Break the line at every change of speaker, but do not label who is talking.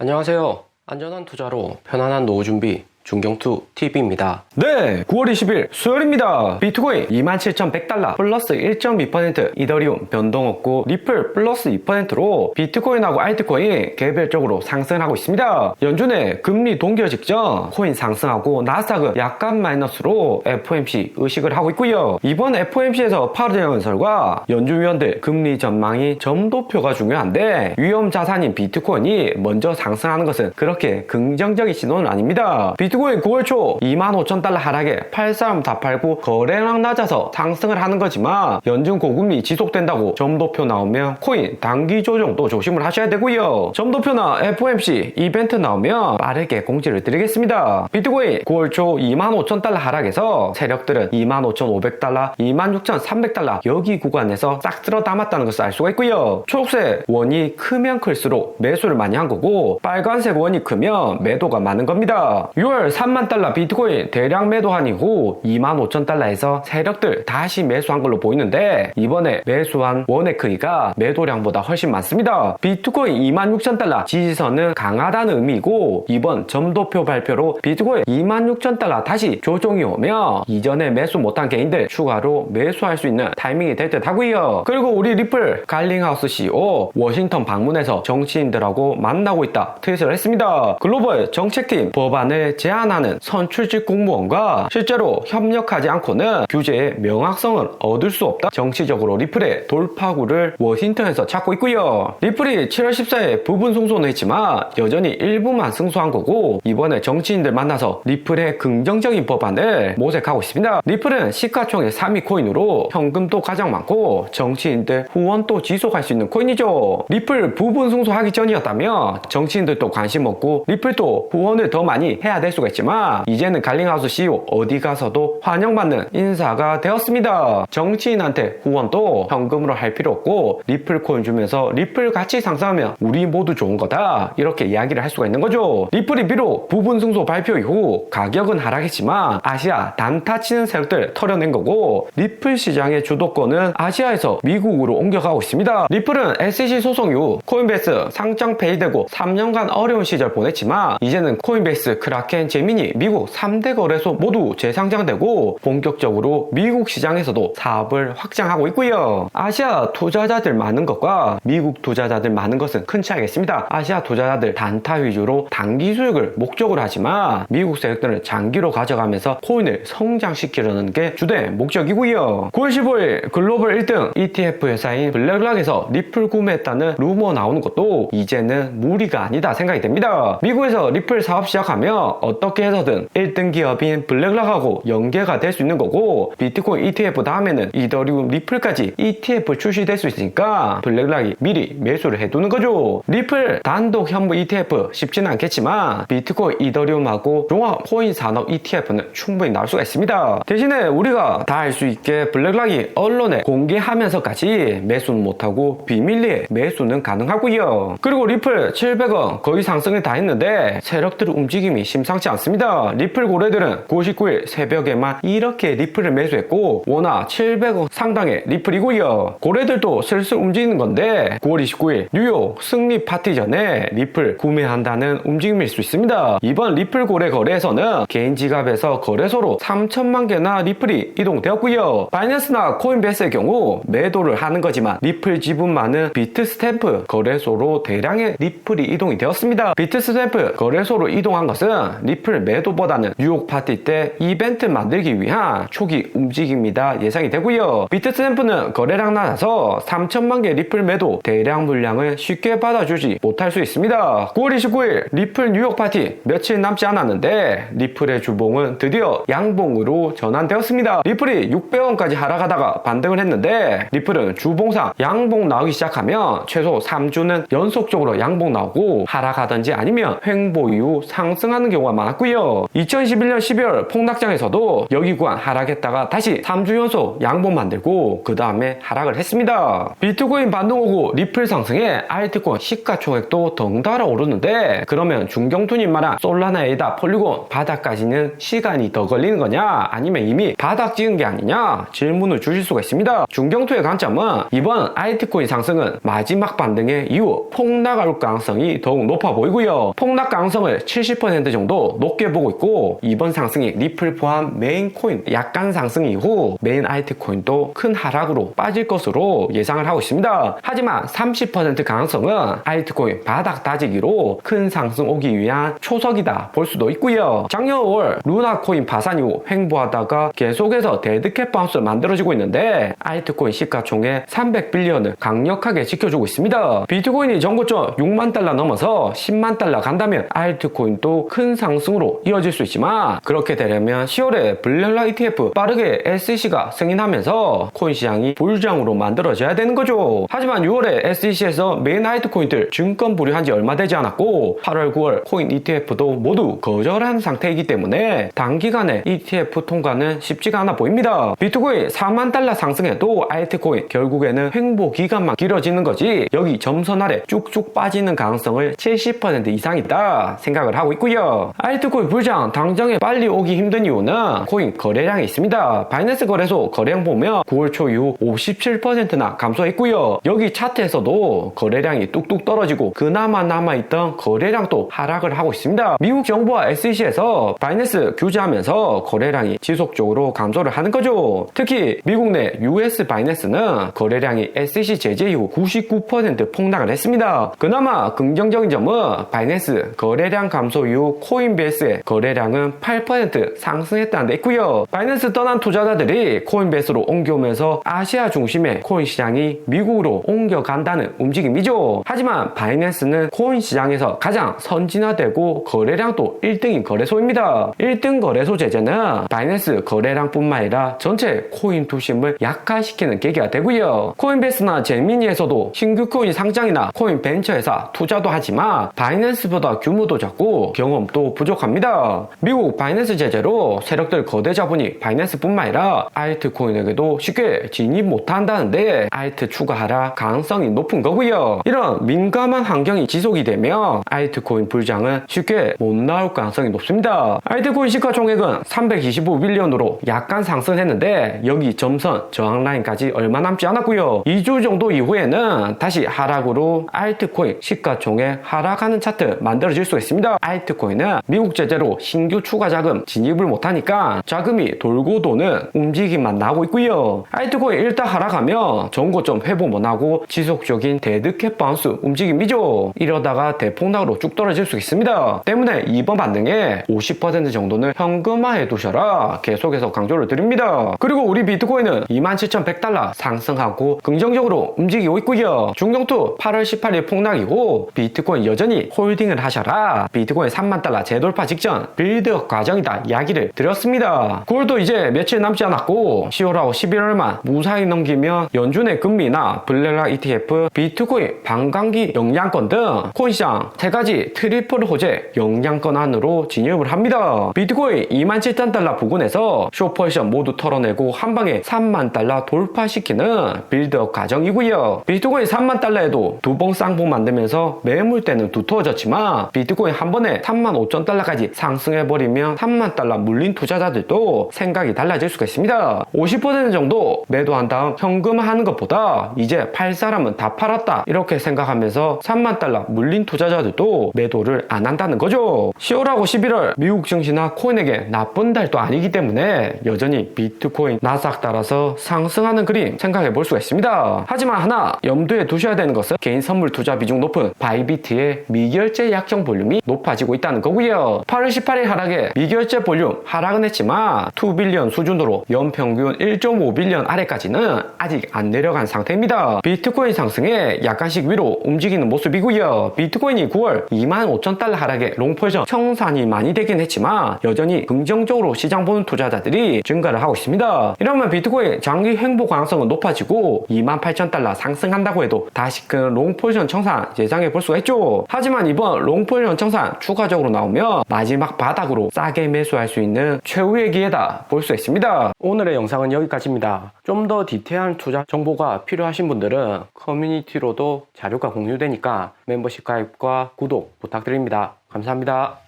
안녕하세요. 안전한 투자로 편안한 노후 준비 중경투 TV입니다.
네, 9월 20일 수요일입니다. 비트코인 27,100달러 플러스 1.2%, 이더리움 변동 없고 리플 플러스 2%로 비트코인하고 알트코인 개별적으로 상승하고 있습니다. 연준의 금리 동결 직전 코인 상승하고 나스닥은 약간 마이너스로 FOMC 의식을 하고 있고요. 이번 FOMC에서 파월 연설과 연준 위원들 금리 전망이 점도표가 중요한데 위험 자산인 비트코인이 먼저 상승하는 것은 그렇게 긍정적인 신호는 아닙니다. 비트코인 9월 초 25,000달러 하락에 83489 거래량 낮아서 상승을 하는 거지만 연준 고금리 지속된다고 점도표 나오면 코인 단기 조정도 조심을 하셔야 되고요. 점도표나 FOMC 이벤트 나오면 빠르게 공지를 드리겠습니다. 비트코인 9월 초 25,000달러 하락에서 세력들은 25,500달러, 26,300달러 여기 구간에서 싹 쓸어 담았다는 것을 알 수가 있고요. 초록색 원이 크면 클수록 매수를 많이 한 거고 빨간색 원이 크면 매도가 많은 겁니다. 6월 3만 달러 비트코인 대량 매도한 이후 25,000달러에서 세력들 다시 매수한 걸로 보이는데 이번에 매수한 원의 크기가 매도량보다 훨씬 많습니다. 비트코인 26,000달러 지지선은 강하다는 의미이고 이번 점도표 발표로 비트코인 26,000달러 다시 조정이 오면 이전에 매수 못한 개인들 추가로 매수할 수 있는 타이밍이 될 듯 하고요. 그리고 우리 리플 갈링하우스 CEO 워싱턴 방문해서 정치인들하고 만나고 있다 트윗을 했습니다. 글로벌 정책팀 법안을 제안하는 선출직 공무원과 실제로 협력하지 않고는 규제의 명확성을 얻을 수 없다. 정치적으로 리플의 돌파구를 워싱턴에서 찾고 있고요. 리플이 7월 14일 부분 승소는 했지만 여전히 일부만 승소한 거고 이번에 정치인들 만나서 리플의 긍정적인 법안을 모색하고 있습니다. 리플은 시가총액 3위 코인으로 현금도 가장 많고 정치인들 후원도 지속할 수 있는 코인이죠. 리플 부분 승소하기 전이었다면 정치인들도 관심 없고 리플도 후원을 더 많이 해야 될 수가 있지만 이제는 갈링하우스 CEO 어디 가서도 환영받는 인사가 되었습니다. 정치인한테 후원도 현금으로 할 필요 없고 리플 코인 주면서 리플 같이 상승하면 우리 모두 좋은 거다 이렇게 이야기를 할 수가 있는 거죠. 리플이 비록 부분 승소 발표 이후 가격은 하락했지만 아시아 단타 치는 세력들 털어낸 거고 리플 시장의 주도권은 아시아에서 미국으로 옮겨가고 있습니다. 리플은 SEC 소송 이후 코인베이스 상장 폐지되고 3년간 어려운 시절 보냈지만 이제는 코인베이스, 크라켄, 제미니 미국 3대 거래소 모두 재상장되고 본격적으로 미국 시장에서도 사업을 확장하고 있고요. 아시아 투자자들 많은 것과 미국 투자자들 많은 것은 큰 차이가 있습니다. 아시아 투자자들 단타 위주로 단기 수익을 목적으로 하지만 미국 세력들은 장기로 가져가면서 코인을 성장시키려는 게 주된 목적이고요. 9월 15일 글로벌 1등 ETF 회사인 블랙락에서 리플 구매했다는 루머 나오는 것도 이제는 무리가 아니다 생각이 됩니다. 미국에서 리플 사업 시작하면 어떻게 해서든 1등 기업인 블랙락하고 연계가 될 수 있는 거고 비트코인 ETF 다음에는 이더리움 리플까지 ETF 출시될 수 있으니까 블랙락이 미리 매수를 해두는 거죠. 리플 단독 현무 ETF 쉽지는 않겠지만 비트코인, 이더리움하고 종합 코인 산업 ETF는 충분히 나올 수가 있습니다. 대신에 우리가 다 알 수 있게 블랙락이 언론에 공개하면서까지 매수는 못하고 비밀리에 매수는 가능하고요. 그리고 리플 700원 거의 상승을 다 했는데 세력들의 움직임이 심상치 않습니다. 리플 고래들은 9월 19일 새벽에만 이렇게 리플을 매수했고 워낙 700원 상당의 리플이고요. 고래들도 슬슬 움직이는 건데 9월 29일 뉴욕 승리 파티 전에 리플 구매한다는 움직임일 수 있습니다. 이번 리플 고래 거래에서는 개인 지갑에서 거래소로 3천만 개나 리플이 이동되었고요. 바이낸스나 코인베이스의 경우 매도를 하는 거지만 리플 지분 많은 비트스탬프 거래소로 대량의 리플이 이동이 되었습니다. 비트스탬프 거래소로 이동한 것은 리플 매도보다는 뉴욕 파티 때 이벤트 만들기 위한 초기 움직임이다 예상이 되고요. 비트스탬프는 거래량 낮아서 3천만 개 리플 매도 대량 물량을 쉽게 받아주지 못할 수 있습니다. 9월 29일 리플 뉴욕 파티 며칠 남지 않았는데 리플의 주봉은 드디어 양봉으로 전환되었습니다. 리플이 600원까지 하락하다가 반등을 했는데 리플은 주봉상 양봉 나오기 시작하면 최소 3주는 연속적으로 양봉 나오고 하락하든지 아니면 횡보 이후 상승하는 경우가 많았고요. 2021년 12월 폭락장에서도 여기 구간 하락했다가 다시 3주 연속 양봉 만들고 그 다음에 하락을 했습니다. 비트코인 반등 오고 리플 상승에 알트코인 시가총액도 덩달아 오르는데 그러면 중경투님 말한 솔라나, 에이다, 폴리곤 바닥까지는 시간이 더 걸리는 거냐 아니면 이미 바닥 찍은 게 아니냐 질문을 주실 수가 있습니다. 중경투의 관점은 이번 알트코인 상승은 마지막 반등의 이후 폭락할 가능성이 더욱 높아 보이고요. 폭락 가능성을 70% 정도 높게 보고 있고 이번 상승이 리플 포함 메인 코인 약간 상승 이후 메인 알트코인도 큰 하락으로 빠질 것으로 예상을 하고 있습니다. 하지만 30% 가능성은 알트코인 바닥 다지기로 큰 상승 오기 위한 초석이다 볼 수도 있고요. 작년 5월 루나코인 파산 이후 횡보하다가 계속해서 데드캣 바운스를 만들어지고 있는데 알트코인 시가총액 300빌리언을 강력하게 지켜주고 있습니다. 비트코인이 전고점 6만 달러 넘어서 10만 달러 간다면 알트코인도 큰 상승으로 이어질 수 있지만 그렇게 되려면 10월에 블랙락 ETF 빠르게 SEC가 승인하면서 코인 시장이 불장으로 만들어져야 되는 거죠. 하지만 6월에 SEC에서 메인 알트코인들 증권 보류한 지 얼마 되지 않았고 8월 9월 코인 ETF도 모두 거절한 상태이기 때문에 단기간에 ETF 통과는 쉽지가 않아 보입니다. 비트코인 4만 달러 상승해도 알트코인 결국에는 횡보 기간만 길어지는 거지 여기 점선 아래 쭉쭉 빠지는 가능성을 70% 이상 있다 생각을 하고 있고요. 알트코인 불장 당장에 빨리 오기 힘든 이유는 코인 거래량이 있습니다. 바이낸스 거래소 거래량 보면 9월 초 이후 57%나 감소했고요. 여기 차트에서도 거래량이 뚝뚝 떨어지고 그나마 남아있던 거래량도 하락을 하고 있습니다. 미국 정부와 SEC에서 바이낸스 규제하면서 거래량이 지속적으로 감소를 하는 거죠. 특히 미국 내 US 바이낸스는 거래량이 SEC 제재 이후 99% 폭락을 했습니다. 그나마 긍정적인 점은 바이낸스 거래량 감소 이후 코인베이스의 거래량은 8% 상승했다는 데 있고요. 바이낸스 떠난 투자자들이 코인베이스로 옮겨오면서 아시아 중심의 코인 시장이 미국으로 옮겨간다는 움직임이죠. 하지만 바이낸스는 코인 시장에서 가장 선진화되고 거래량도 1등인 거래소입니다. 1등 거래소 제재는 바이낸스 거래량뿐만 아니라 전체 코인 투심을 약화시키는 계기가 되고요. 코인베이스나 제미니에서도 신규 코인 상장이나 코인 벤처 회사 투자도 하지만 바이낸스보다 규모도 작고 경험도 부족합니다. 미국 바이낸스 제재로 세력들 거대 자본이 바이낸스뿐만 아니라 알트코인에게도 쉽게 진입 못한다는데 알트 추가하라 가능성이 높은 거고요. 이런 민감한 환경이 지속이 되면 알트코인 불장은 쉽게 못 나올 가능성이 높습니다. 알트코인 시가총액은 325빌리언으로 약간 상승했는데 여기 점선 저항 라인까지 얼마 남지 않았고요. 2주 정도 이후에는 다시 하락으로 알트코인 시가총액 하락하는 차트 만들어질 수 있습니다. 알트코인은 미국 제재로 신규 추가 자금 진입을 못하니까 자금이 돌고 도는 움직임만 나오고 있고요. 알트코인 일단 하락하면 전고점 회복 못하고 지속적인 데드캣 바운스 움직임이죠. 이러다가 대폭락으로 쭉 떨어질 수 있습니다. 때문에 이번 반등에 50% 정도는 현금화해 두셔라 계속해서 강조를 드립니다. 그리고 우리 비트코인은 27,100달러 상승하고 긍정적으로 움직이고 있고요. 중경투 8월 18일 폭락이고 비트코인 여전히 홀딩을 하셔라. 비트코인 3만 달러 재돌파 직전 빌드업 과정이다 이야기를 드렸습니다. 9월도 이제 며칠 남지 않았고 10월하고 11월만 무사히 넘기면 연준의 금리나 블랙락 ETF, 비트코인 반감기 영향권 등 코인시장 3가지 트리플 호재 영향권 안으로 진입을 합니다. 비트코인 27,000달러 부근에서 숏포지션 모두 털어내고 한방에 3만 달러 돌파시키는 빌드업 과정이고요. 비트코인 3만 달러에도 두 번 쌍봉 만들면서 매물대는 두터워졌지만 비트코인 한 번에 35,000달러까지 상승해버리면 3만 달러 물린 투자자들도 생각이 달라질 수가 있습니다. 50% 정도 매도한 다음 현금화하는 것보다 이제 팔 사람은 다 팔았다 이렇게 생각하면서 3만 달러 물린 투자자들도 매도를 안 한다는 거죠. 10월하고 11월 미국 증시나 코인에게 나쁜 달도 아니기 때문에 여전히 비트코인 나스닥 따라서 상승하는 그림 생각해 볼 수가 있습니다. 하지만 하나 염두에 두셔야 되는 것은 개인 선물 투자 비중 높은 바이비트의 미결제 약정 볼륨이 높아지고 있다는 거고요. 8월 18일 하락에 미결제 볼륨 하락은 했지만 2빌리언 수준으로 연평균 1.5빌리언 아래까지는 아직 안 내려간 상태입니다. 비트코인 상승에 약간씩 위로 움직이는 모습이고요. 비트코인이 9월 25,000달러 하락에 롱포지션 청산이 많이 되긴 했지만 여전히 긍정적으로 시장 보는 투자자들이 증가를 하고 있습니다. 이러면 비트코인 장기 횡보 가능성은 높아지고 28,000달러 상승한다고 해도 다시 큰 롱포지션 청산 예상해 볼 수가 있죠. 하지만 이번 롱포지션 청산 추가적으로 나오면 하면 마지막 바닥으로 싸게 매수할 수 있는 최후의 기회다 볼 수 있습니다.
오늘의 영상은 여기까지입니다. 좀 더 디테일한 투자 정보가 필요하신 분들은 커뮤니티로도 자료가 공유되니까 멤버십 가입과 구독 부탁드립니다. 감사합니다.